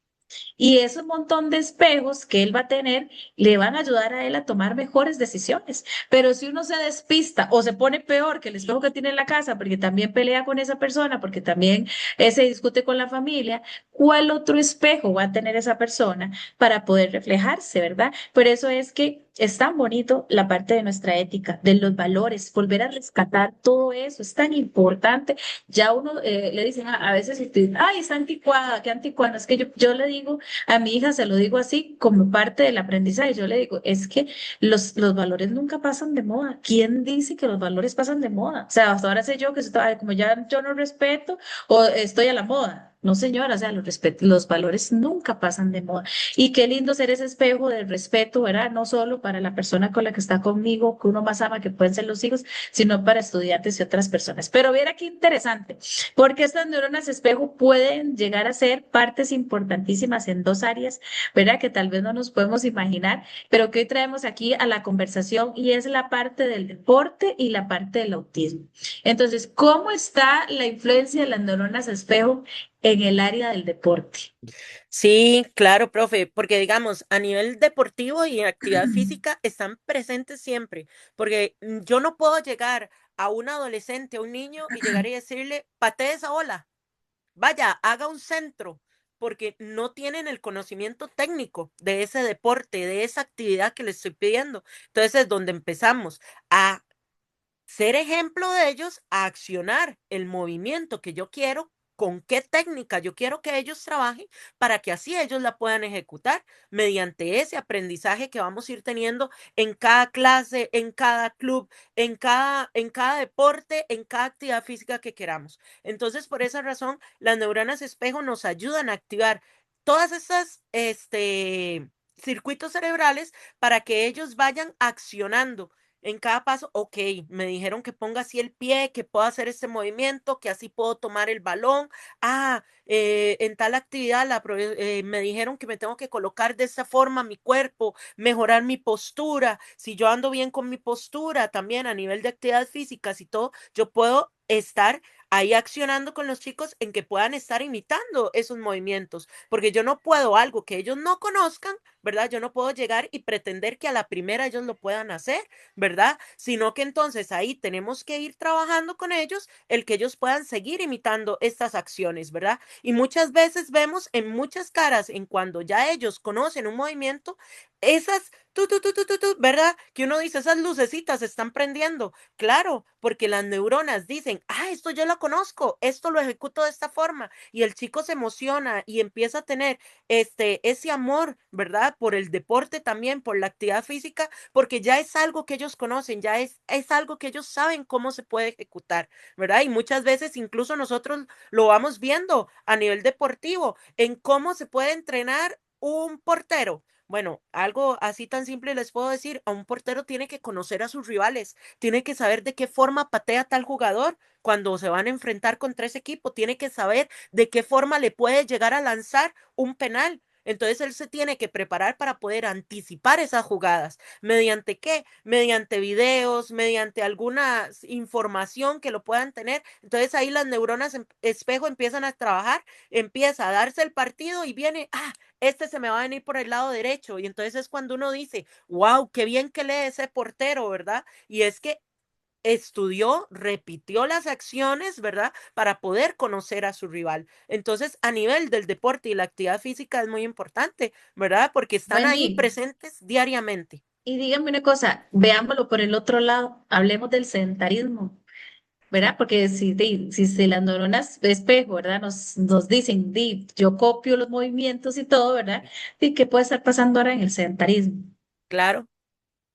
Y ese montón de espejos que él va a tener le van a ayudar a él a tomar mejores decisiones. Pero si uno se despista o se pone peor que el espejo que tiene en la casa, porque también pelea con esa persona, porque también se discute con la familia, ¿cuál otro espejo va a tener esa persona para poder reflejarse, verdad? Por eso es que es tan bonito la parte de nuestra ética, de los valores, volver a rescatar todo eso, es tan importante. Ya uno le dicen a veces, ay, está anticuada, qué anticuada. Es que yo le digo a mi hija, se lo digo así como parte del aprendizaje, yo le digo, es que los valores nunca pasan de moda. ¿Quién dice que los valores pasan de moda? O sea, hasta ahora sé yo que como ya yo no respeto o estoy a la moda. No, señora, o sea, los valores nunca pasan de moda. Y qué lindo ser ese espejo del respeto, ¿verdad? No solo para la persona con la que está conmigo, que uno más ama, que pueden ser los hijos, sino para estudiantes y otras personas. Pero viera qué interesante, porque estas neuronas espejo pueden llegar a ser partes importantísimas en dos áreas, ¿verdad? Que tal vez no nos podemos imaginar, pero que hoy traemos aquí a la conversación y es la parte del deporte y la parte del autismo. Entonces, ¿cómo está la influencia de las neuronas espejo en el área del deporte? Sí, claro, profe, porque digamos, a nivel deportivo y en actividad física están presentes siempre, porque yo no puedo llegar a un adolescente, a un niño y llegar y decirle, patee esa bola, vaya, haga un centro, porque no tienen el conocimiento técnico de ese deporte, de esa actividad que les estoy pidiendo. Entonces es donde empezamos a ser ejemplo de ellos, a accionar el movimiento que yo quiero, con qué técnica yo quiero que ellos trabajen para que así ellos la puedan ejecutar mediante ese aprendizaje que vamos a ir teniendo en cada clase, en cada club, en cada deporte, en cada actividad física que queramos. Entonces, por esa razón, las neuronas espejo nos ayudan a activar todas estas, circuitos cerebrales para que ellos vayan accionando en cada paso, ok, me dijeron que ponga así el pie, que puedo hacer este movimiento, que así puedo tomar el balón. En tal actividad me dijeron que me tengo que colocar de esta forma mi cuerpo, mejorar mi postura. Si yo ando bien con mi postura, también a nivel de actividades físicas y todo, yo puedo estar ahí accionando con los chicos en que puedan estar imitando esos movimientos, porque yo no puedo algo que ellos no conozcan, ¿verdad? Yo no puedo llegar y pretender que a la primera ellos lo puedan hacer, ¿verdad? Sino que entonces ahí tenemos que ir trabajando con ellos, el que ellos puedan seguir imitando estas acciones, ¿verdad? Y muchas veces vemos en muchas caras, en cuando ya ellos conocen un movimiento, esas, ¿verdad? Que uno dice, esas lucecitas se están prendiendo. Claro, porque las neuronas dicen, esto yo lo conozco, esto lo ejecuto de esta forma. Y el chico se emociona y empieza a tener ese amor, ¿verdad? Por el deporte también, por la actividad física, porque ya es algo que ellos conocen, es algo que ellos saben cómo se puede ejecutar, ¿verdad? Y muchas veces incluso nosotros lo vamos viendo a nivel deportivo, en cómo se puede entrenar un portero. Bueno, algo así tan simple les puedo decir, a un portero tiene que conocer a sus rivales, tiene que saber de qué forma patea tal jugador cuando se van a enfrentar contra ese equipo, tiene que saber de qué forma le puede llegar a lanzar un penal. Entonces él se tiene que preparar para poder anticipar esas jugadas. ¿Mediante qué? Mediante videos, mediante alguna información que lo puedan tener. Entonces ahí las neuronas espejo empiezan a trabajar, empieza a darse el partido y viene, este se me va a venir por el lado derecho. Y entonces es cuando uno dice, wow, qué bien que lee ese portero, ¿verdad? Y es que estudió, repitió las acciones, ¿verdad? Para poder conocer a su rival. Entonces, a nivel del deporte y la actividad física es muy importante, ¿verdad? Porque están ahí Wendy, presentes diariamente. y dígame una cosa, veámoslo por el otro lado, hablemos del sedentarismo, ¿verdad? Porque si las neuronas de espejo, ¿verdad? Nos dicen, yo copio los movimientos y todo, ¿verdad? ¿Y qué puede estar pasando ahora en el sedentarismo? Claro.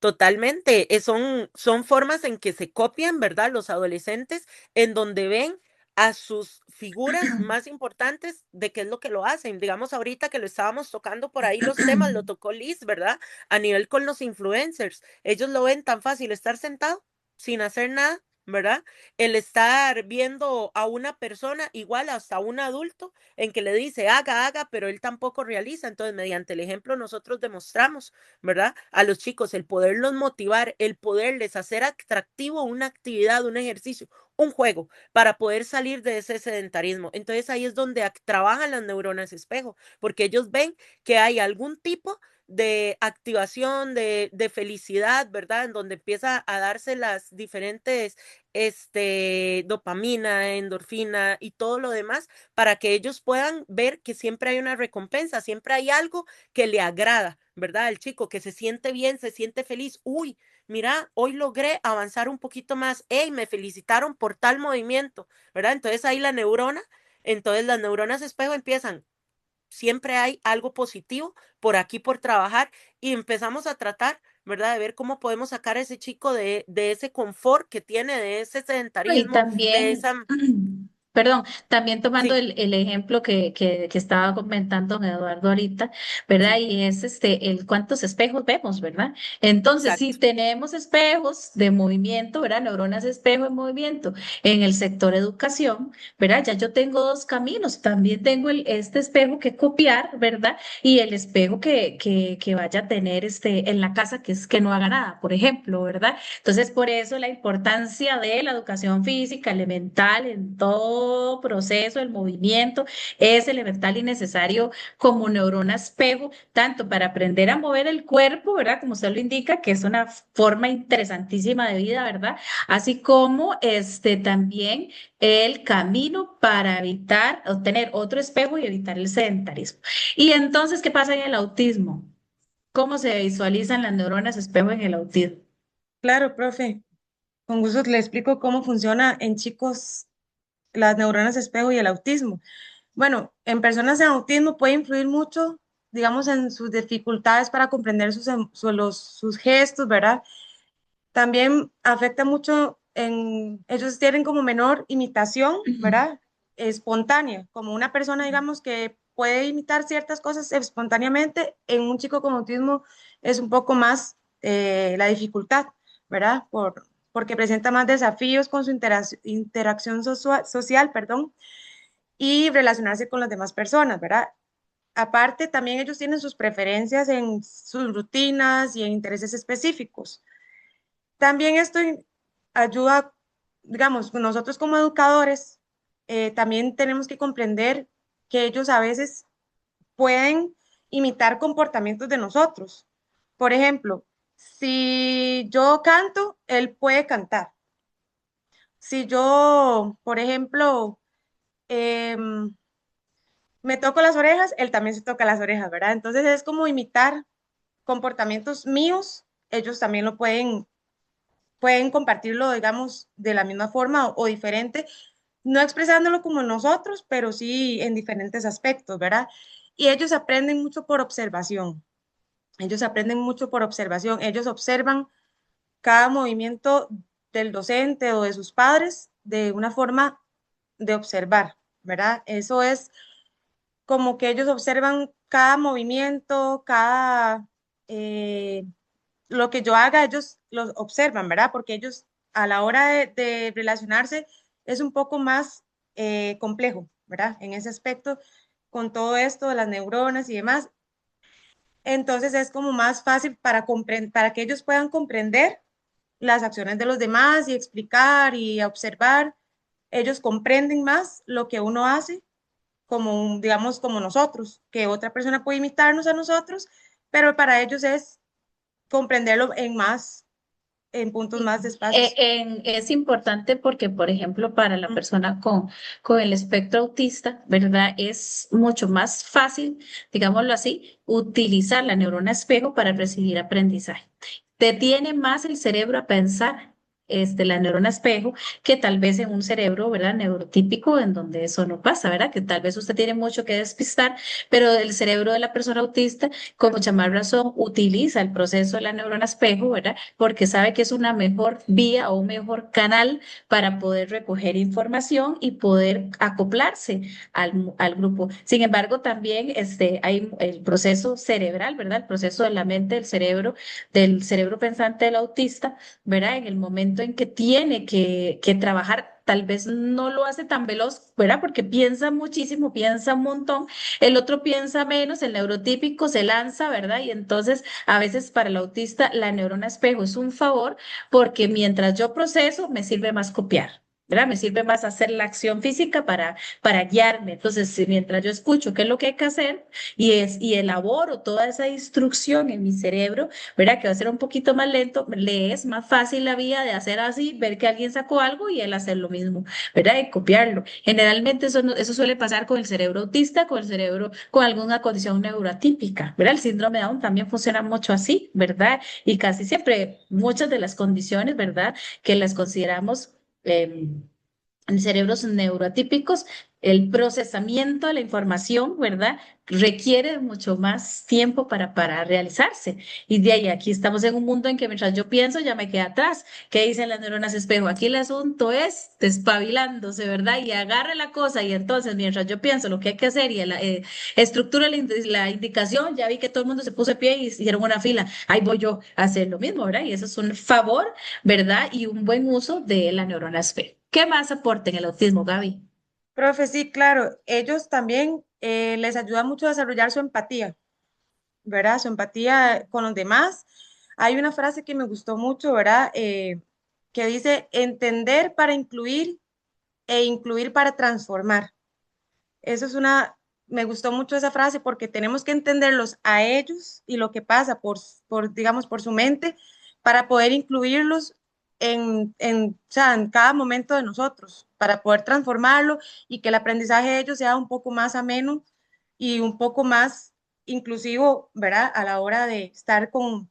Totalmente, son formas en que se copian, ¿verdad? Los adolescentes, en donde ven a sus figuras más importantes de qué es lo que lo hacen. Digamos, ahorita que lo estábamos tocando por ahí los temas, lo tocó Liz, ¿verdad? A nivel con los influencers. Ellos lo ven tan fácil estar sentado sin hacer nada, ¿verdad? El estar viendo a una persona, igual hasta un adulto, en que le dice, haga, pero él tampoco realiza. Entonces, mediante el ejemplo, nosotros demostramos, ¿verdad? A los chicos, el poderlos motivar, el poderles hacer atractivo una actividad, un ejercicio, un juego, para poder salir de ese sedentarismo. Entonces ahí es donde trabajan las neuronas espejo, porque ellos ven que hay algún tipo de activación, de felicidad, ¿verdad? En donde empieza a darse las diferentes, dopamina, endorfina y todo lo demás, para que ellos puedan ver que siempre hay una recompensa, siempre hay algo que le agrada, ¿verdad? El chico que se siente bien, se siente feliz. Uy, mira, hoy logré avanzar un poquito más. Hey, me felicitaron por tal movimiento, ¿verdad? Entonces ahí entonces las neuronas espejo empiezan. Siempre hay algo positivo por aquí por trabajar y empezamos a tratar, ¿verdad? De ver cómo podemos sacar a ese chico de ese confort que tiene, de ese Y sedentarismo, de también, esa... Perdón, también tomando Sí, el ejemplo que estaba comentando don Eduardo ahorita, ¿verdad? sí, Y es el cuántos espejos vemos, ¿verdad? Entonces, si exacto. tenemos espejos de movimiento, ¿verdad? Neuronas espejo en movimiento en el sector educación, ¿verdad? Ya yo tengo dos caminos, también tengo este espejo que copiar, ¿verdad? Y el espejo que vaya a tener en la casa que es que no haga nada, por ejemplo, ¿verdad? Entonces, por eso la importancia de la educación física elemental en todo proceso, el movimiento es elemental y necesario como neurona espejo, tanto para aprender a mover el cuerpo, ¿verdad? Como usted lo indica, que es una forma interesantísima de vida, ¿verdad? Así como también el camino para evitar, obtener otro espejo y evitar el sedentarismo. Y entonces, ¿qué pasa en el autismo? ¿Cómo se visualizan las neuronas espejo en el autismo? Claro, profe. Con gusto le explico cómo funciona en chicos las neuronas espejo y el autismo. Bueno, en personas en autismo puede influir mucho, digamos, en sus dificultades para comprender sus gestos, ¿verdad? También afecta mucho en, ellos tienen como menor imitación, Ujú. ¿verdad? Espontánea, como una persona, digamos, que puede imitar ciertas cosas espontáneamente, en un chico con autismo es un poco más la dificultad, ¿verdad? Porque presenta más desafíos con su interacción social, perdón, y relacionarse con las demás personas, ¿verdad? Aparte, también ellos tienen sus preferencias en sus rutinas y en intereses específicos. También esto ayuda, digamos, nosotros como educadores, también tenemos que comprender que ellos a veces pueden imitar comportamientos de nosotros. Por ejemplo, si yo canto, él puede cantar. Si yo, por ejemplo, em, me toco las orejas, él también se toca las orejas, ¿verdad? Entonces es como imitar comportamientos míos, ellos también lo pueden compartirlo, digamos, de la misma forma o diferente, no expresándolo como nosotros, pero sí en diferentes aspectos, ¿verdad? Y ellos aprenden mucho por observación. Ellos aprenden mucho por observación. Ellos observan cada movimiento del docente o de sus padres de una forma de observar, ¿verdad? Eso es como que ellos observan cada movimiento, cada eh, lo que yo haga, ellos lo observan, ¿verdad? Porque ellos a la hora de relacionarse es un poco más complejo, ¿verdad? En ese aspecto, con todo esto de las neuronas y demás, entonces es como más fácil para que ellos puedan comprender las acciones de los demás y explicar y observar. Ellos comprenden más lo que uno hace como, digamos, como nosotros, que otra persona puede imitarnos a nosotros, pero para ellos es comprenderlo en puntos Sí. más despacios. Es importante porque, por ejemplo, para la persona con el espectro autista, ¿verdad? Es mucho más fácil, digámoslo así, utilizar la neurona espejo para recibir aprendizaje. Detiene más el cerebro a pensar, la neurona espejo, que tal vez en un cerebro, ¿verdad? Neurotípico, en donde eso no pasa, ¿verdad? Que tal vez usted tiene mucho que despistar, pero el cerebro de la persona autista, con mucha más razón, utiliza el proceso de la neurona espejo, ¿verdad? Porque sabe que es una mejor vía o un mejor canal para poder recoger información y poder acoplarse al grupo. Sin embargo, también hay el proceso cerebral, ¿verdad? El proceso de la mente, del cerebro pensante del autista, ¿verdad? En el momento en que tiene que trabajar. Tal vez no lo hace tan veloz, ¿verdad? Porque piensa muchísimo, piensa un montón. El otro piensa menos, el neurotípico se lanza, ¿verdad? Y entonces a veces para el autista la neurona espejo es un favor porque mientras yo proceso me sirve más copiar. ¿Verdad? Me sirve más hacer la acción física para guiarme. Entonces, mientras yo escucho qué es lo que hay que hacer y elaboro toda esa instrucción en mi cerebro, ¿verdad? Que va a ser un poquito más lento, le es más fácil la vía de hacer así, ver que alguien sacó algo y él hacer lo mismo, ¿verdad? Y copiarlo. Generalmente eso, eso suele pasar con el cerebro autista, con el cerebro con alguna condición neuroatípica, ¿verdad? El síndrome de Down también funciona mucho así, ¿verdad? Y casi siempre muchas de las condiciones, ¿verdad? Que las consideramos en cerebros neuroatípicos el procesamiento de la información, ¿verdad? Requiere mucho más tiempo para realizarse. Y de ahí aquí estamos en un mundo en que mientras yo pienso ya me queda atrás. ¿Qué dicen las neuronas espejo? Aquí el asunto es despabilándose, ¿verdad? Y agarre la cosa y entonces mientras yo pienso lo que hay que hacer y estructura la indicación, ya vi que todo el mundo se puso de pie y hicieron una fila. Ahí voy yo a hacer lo mismo, ¿verdad? Y eso es un favor, ¿verdad? Y un buen uso de la neurona espejo. ¿Qué más aporta en el autismo, Gaby? Profe, sí, claro, ellos también les ayuda mucho a desarrollar su empatía, ¿verdad? Su empatía con los demás. Hay una frase que me gustó mucho, ¿verdad? Que dice, entender para incluir e incluir para transformar. Eso es me gustó mucho esa frase porque tenemos que entenderlos a ellos y lo que pasa digamos, por su mente para poder incluirlos o sea, en cada momento de nosotros, para poder transformarlo y que el aprendizaje de ellos sea un poco más ameno y un poco más inclusivo, ¿verdad? A la hora de estar con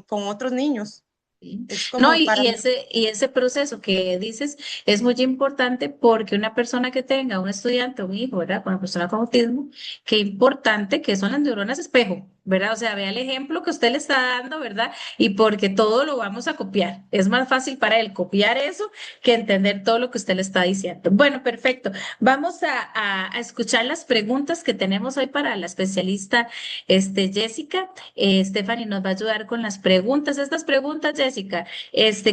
otros niños. Sí. Es No, como para mí. y ese proceso que dices es muy importante porque una persona que tenga, un estudiante, un hijo, ¿verdad? Con una persona con autismo, qué importante que son las neuronas espejo, ¿verdad? O sea, vea el ejemplo que usted le está dando, ¿verdad? Y porque todo lo vamos a copiar. Es más fácil para él copiar eso que entender todo lo que usted le está diciendo. Bueno, perfecto. Vamos a escuchar las preguntas que tenemos hoy para la especialista, Jessica. Stephanie nos va a ayudar con las preguntas. Estas preguntas, Jessica,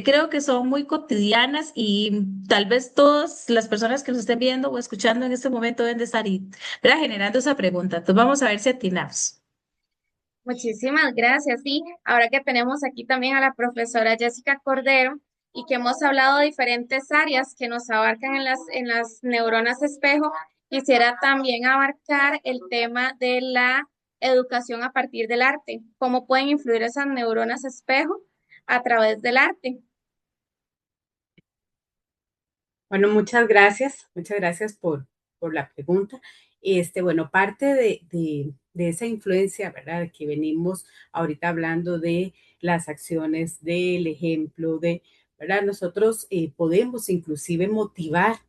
creo que son muy cotidianas y tal vez todas las personas que nos estén viendo o escuchando en este momento deben de estar ¿verdad? Generando esa pregunta. Entonces vamos a ver si atinamos. Muchísimas gracias. Sí, ahora que tenemos aquí también a la profesora Jessica Cordero y que hemos hablado de diferentes áreas que nos abarcan en las neuronas espejo, quisiera también abarcar el tema de la educación a partir del arte. ¿Cómo pueden influir esas neuronas espejo a través del arte? Bueno, muchas gracias por la pregunta. Bueno, parte de esa influencia, ¿verdad? Que venimos ahorita hablando de las acciones, del ejemplo, ¿verdad? Nosotros podemos inclusive motivar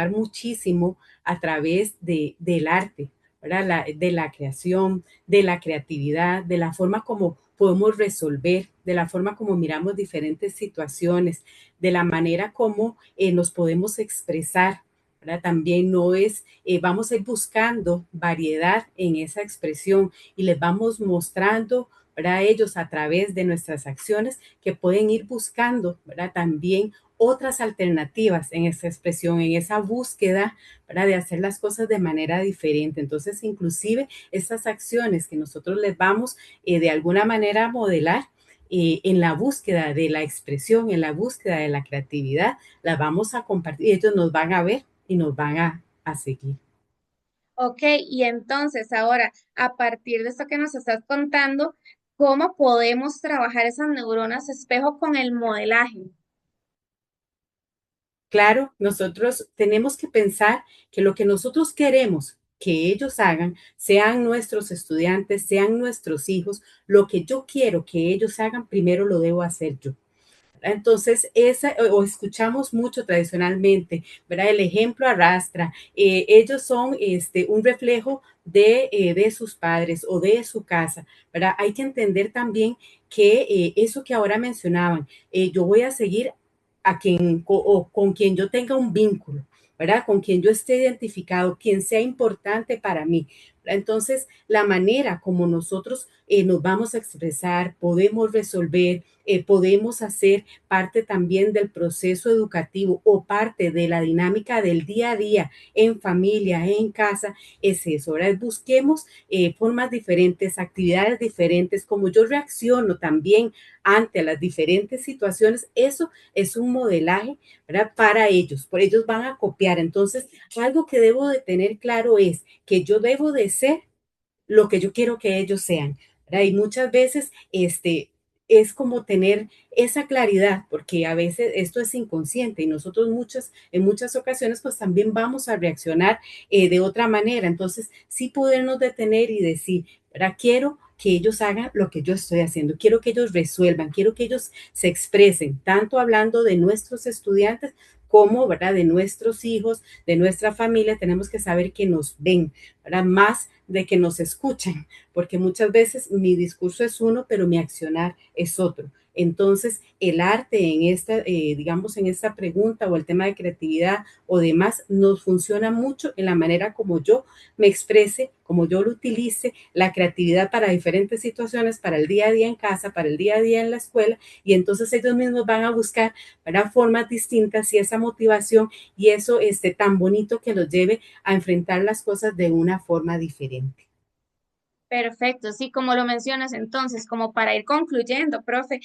muchísimo a través del arte, ¿verdad? De la creación, de la creatividad, de la forma como podemos resolver, de la forma como miramos diferentes situaciones, de la manera como nos podemos expresar, ¿verdad? También no es, vamos a ir buscando variedad en esa expresión y les vamos mostrando, ¿verdad? A ellos a través de nuestras acciones que pueden ir buscando, ¿verdad? También otras alternativas en esa expresión, en esa búsqueda, ¿verdad? De hacer las cosas de manera diferente. Entonces, inclusive estas acciones que nosotros les vamos de alguna manera a modelar, en la búsqueda de la expresión, en la búsqueda de la creatividad, las vamos a compartir y ellos nos van a ver y nos van a seguir. Ok, y entonces ahora, a partir de esto que nos estás contando, ¿cómo podemos trabajar esas neuronas espejo con el modelaje? Claro, nosotros tenemos que pensar que lo que nosotros queremos que ellos hagan, sean nuestros estudiantes, sean nuestros hijos, lo que yo quiero que ellos hagan, primero lo debo hacer yo. Entonces, o escuchamos mucho tradicionalmente, ¿verdad? El ejemplo arrastra. Ellos son un reflejo de sus padres o de su casa, ¿verdad? Hay que entender también que eso que ahora mencionaban, yo voy a seguir a quien o con quien yo tenga un vínculo, ¿verdad? Con quien yo esté identificado, quien sea importante para mí. Entonces, la manera como nosotros nos vamos a expresar, podemos resolver, podemos hacer parte también del proceso educativo o parte de la dinámica del día a día en familia, en casa, es eso. Ahora busquemos formas diferentes, actividades diferentes, como yo reacciono también ante las diferentes situaciones, eso es un modelaje, ¿verdad? Para ellos, por ellos van a copiar. Entonces, algo que debo de tener claro es que yo debo de ser lo que yo quiero que ellos sean, ¿verdad? Y muchas veces es como tener esa claridad, porque a veces esto es inconsciente y nosotros en muchas ocasiones pues también vamos a reaccionar de otra manera. Entonces, sí podernos detener y decir, ¿verdad? Quiero que ellos hagan lo que yo estoy haciendo, quiero que ellos resuelvan, quiero que ellos se expresen, tanto hablando de nuestros estudiantes como, ¿verdad? De nuestros hijos, de nuestra familia, tenemos que saber que nos ven, ¿verdad? Más de que nos escuchen, porque muchas veces mi discurso es uno, pero mi accionar es otro. Entonces, el arte en esta, digamos, en esta pregunta o el tema de creatividad o demás, nos funciona mucho en la manera como yo me exprese, como yo lo utilice, la creatividad para diferentes situaciones, para el día a día en casa, para el día a día en la escuela, y entonces ellos mismos van a buscar para formas distintas y esa motivación y eso tan bonito que los lleve a enfrentar las cosas de una forma diferente. Perfecto, sí, como lo mencionas entonces, como para ir concluyendo, profe,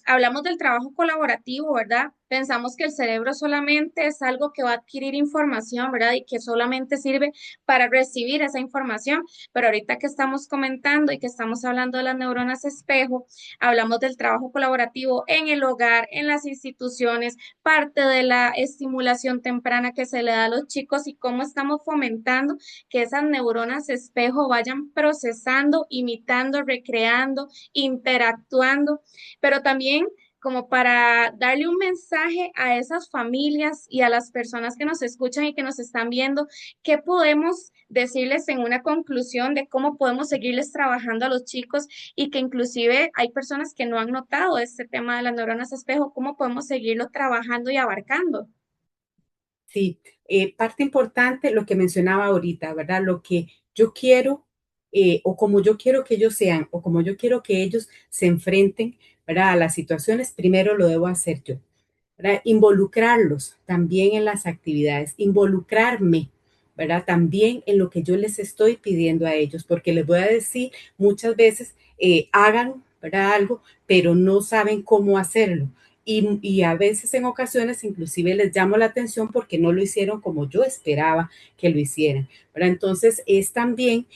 hablamos del trabajo colaborativo, ¿verdad? Pensamos que el cerebro solamente es algo que va a adquirir información, ¿verdad? Y que solamente sirve para recibir esa información, pero ahorita que estamos comentando y que estamos hablando de las neuronas espejo, hablamos del trabajo colaborativo en el hogar, en las instituciones, parte de la estimulación temprana que se le da a los chicos y cómo estamos fomentando que esas neuronas espejo vayan procesando, imitando, recreando, interactuando, pero también como para darle un mensaje a esas familias y a las personas que nos escuchan y que nos están viendo, ¿qué podemos decirles en una conclusión de cómo podemos seguirles trabajando a los chicos y que inclusive hay personas que no han notado este tema de las neuronas espejo, cómo podemos seguirlo trabajando y abarcando? Sí, parte importante lo que mencionaba ahorita, ¿verdad? Lo que yo quiero o como yo quiero que ellos sean o como yo quiero que ellos se enfrenten, ¿verdad? A las situaciones, primero lo debo hacer yo, ¿verdad? Involucrarlos también en las actividades, involucrarme, ¿verdad? También en lo que yo les estoy pidiendo a ellos, porque les voy a decir muchas veces, hagan, ¿verdad? Algo, pero no saben cómo hacerlo. Y a veces en ocasiones inclusive les llamo la atención porque no lo hicieron como yo esperaba que lo hicieran, ¿verdad? Entonces es también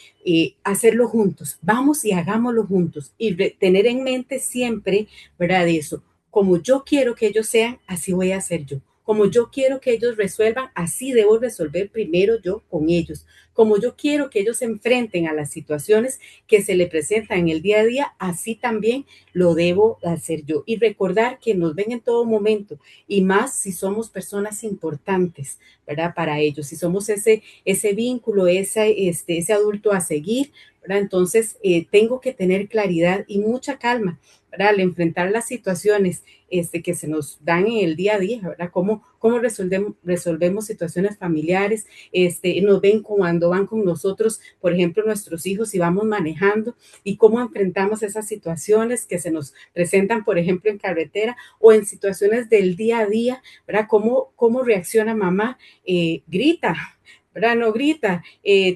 hacerlo juntos, vamos y hagámoslo juntos y tener en mente siempre, ¿verdad? Eso, como yo quiero que ellos sean, así voy a hacer yo. Como yo quiero que ellos resuelvan, así debo resolver primero yo con ellos. Como yo quiero que ellos se enfrenten a las situaciones que se les presentan en el día a día, así también lo debo hacer yo. Y recordar que nos ven en todo momento y más si somos personas importantes, ¿verdad? Para ellos, si somos ese vínculo, ese adulto a seguir, ¿verdad? Entonces, tengo que tener claridad y mucha calma, ¿verdad? Al enfrentar las situaciones que se nos dan en el día a día, ¿verdad? ¿Cómo resolvemos situaciones familiares? Nos ven cuando van con nosotros, por ejemplo, nuestros hijos y vamos manejando y cómo enfrentamos esas situaciones que se nos presentan, por ejemplo, en carretera o en situaciones del día a día, ¿verdad? ¿Cómo reacciona mamá? Grita, ¿verdad? No grita,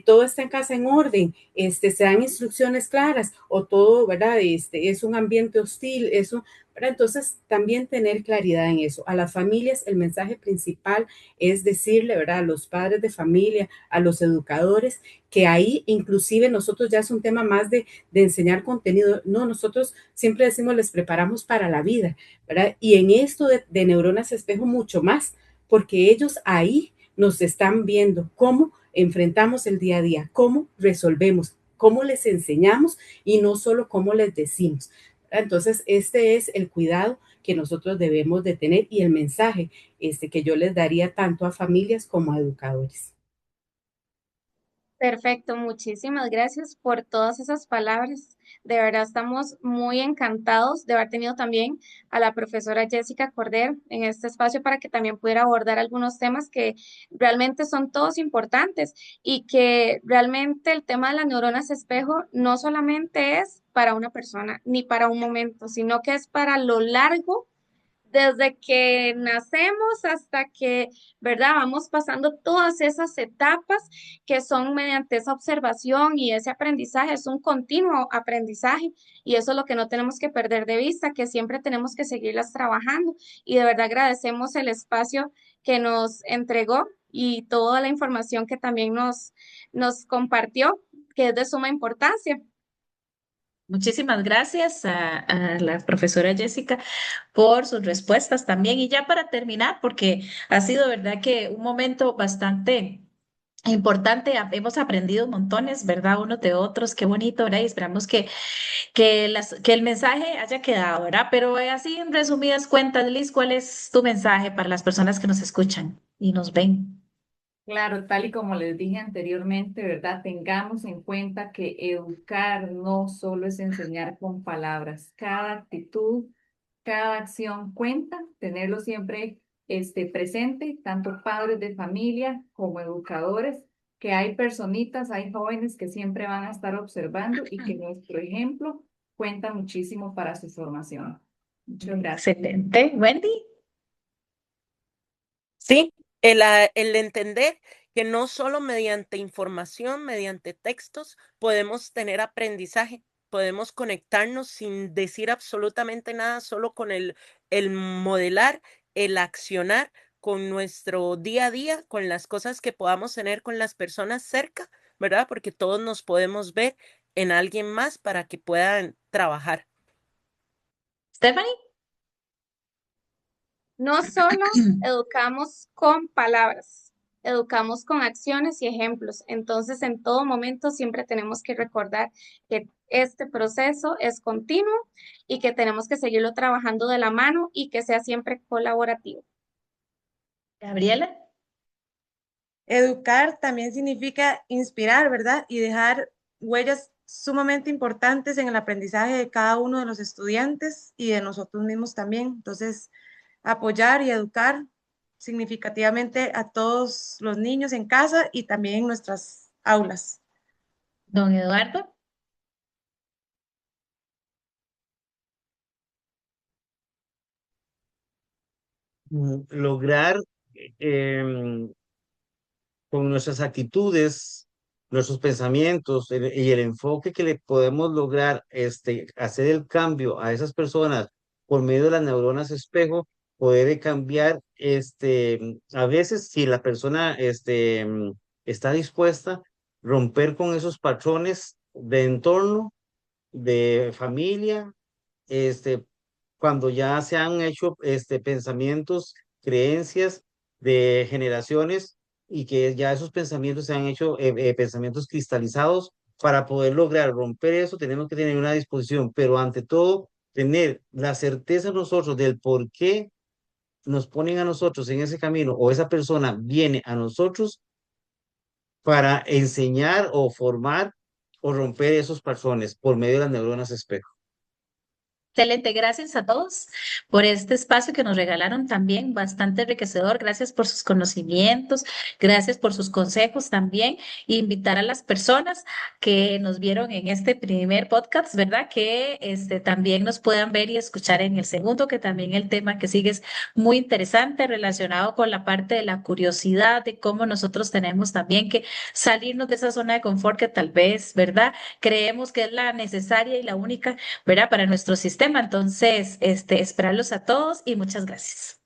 todo está en casa en orden, se dan instrucciones claras o todo, ¿verdad? Es un ambiente hostil, eso, ¿verdad? Entonces, también tener claridad en eso. A las familias, el mensaje principal es decirle, ¿verdad? A los padres de familia, a los educadores, que ahí inclusive nosotros ya es un tema más de enseñar contenido. No, nosotros siempre decimos, les preparamos para la vida, ¿verdad? Y en esto de neuronas espejo mucho más, porque ellos ahí nos están viendo cómo enfrentamos el día a día, cómo resolvemos, cómo les enseñamos y no solo cómo les decimos. Entonces, este es el cuidado que nosotros debemos de tener y el mensaje que yo les daría tanto a familias como a educadores. Perfecto, muchísimas gracias por todas esas palabras. De verdad estamos muy encantados de haber tenido también a la profesora Jessica Cordero en este espacio para que también pudiera abordar algunos temas que realmente son todos importantes y que realmente el tema de las neuronas espejo no solamente es para una persona ni para un momento, sino que es para lo largo desde que nacemos hasta que, ¿verdad? Vamos pasando todas esas etapas que son mediante esa observación y ese aprendizaje, es un continuo aprendizaje y eso es lo que no tenemos que perder de vista, que siempre tenemos que seguirlas trabajando y de verdad agradecemos el espacio que nos entregó y toda la información que también nos compartió, que es de suma importancia. Muchísimas gracias a la profesora Jessica por sus respuestas también. Y ya para terminar, porque ha sido verdad que un momento bastante Importante, hemos aprendido montones, ¿verdad? Unos de otros, qué bonito, ¿verdad? Y esperamos que el mensaje haya quedado, ¿verdad? Pero así en resumidas cuentas, Liz, ¿cuál es tu mensaje para las personas que nos escuchan y nos ven? Claro, tal y como les dije anteriormente, ¿verdad? Tengamos en cuenta que educar no solo es enseñar con palabras. Cada actitud, cada acción cuenta, tenerlo siempre presente, tanto padres de familia como educadores, que hay personitas, hay jóvenes que siempre van a estar observando y que nuestro ejemplo cuenta muchísimo para su formación. Muchas gracias. Excelente. Wendy. Sí, el entender que no solo mediante información, mediante textos, podemos tener aprendizaje, podemos conectarnos sin decir absolutamente nada, solo con el modelar, el accionar con nuestro día a día, con las cosas que podamos tener con las personas cerca, ¿verdad? Porque todos nos podemos ver en alguien más para que puedan trabajar. Stephanie. No solo educamos con palabras, educamos con acciones y ejemplos. Entonces, en todo momento siempre tenemos que recordar que este proceso es continuo y que tenemos que seguirlo trabajando de la mano y que sea siempre colaborativo. Gabriela. Educar también significa inspirar, ¿verdad? Y dejar huellas sumamente importantes en el aprendizaje de cada uno de los estudiantes y de nosotros mismos también. Entonces, apoyar y educar significativamente a todos los niños en casa y también en nuestras aulas. Don Eduardo. Lograr con nuestras actitudes, nuestros pensamientos y el enfoque que le podemos lograr hacer el cambio a esas personas por medio de las neuronas espejo, poder cambiar, a veces si la persona está dispuesta, romper con esos patrones de entorno, de familia, este, cuando ya se han hecho pensamientos, creencias de generaciones y que ya esos pensamientos se han hecho pensamientos cristalizados. Para poder lograr romper eso, tenemos que tener una disposición, pero ante todo, tener la certeza nosotros del por qué nos ponen a nosotros en ese camino o esa persona viene a nosotros para enseñar o formar o romper esos patrones por medio de las neuronas espejo. Excelente, gracias a todos por este espacio que nos regalaron también, bastante enriquecedor. Gracias por sus conocimientos, gracias por sus consejos también. E invitar a las personas que nos vieron en este primer podcast, ¿verdad? Que también nos puedan ver y escuchar en el segundo, que también el tema que sigue es muy interesante, relacionado con la parte de la curiosidad, de cómo nosotros tenemos también que salirnos de esa zona de confort que tal vez, ¿verdad? Creemos que es la necesaria y la única, ¿verdad? Para nuestro sistema. Entonces, esperarlos a todos y muchas gracias.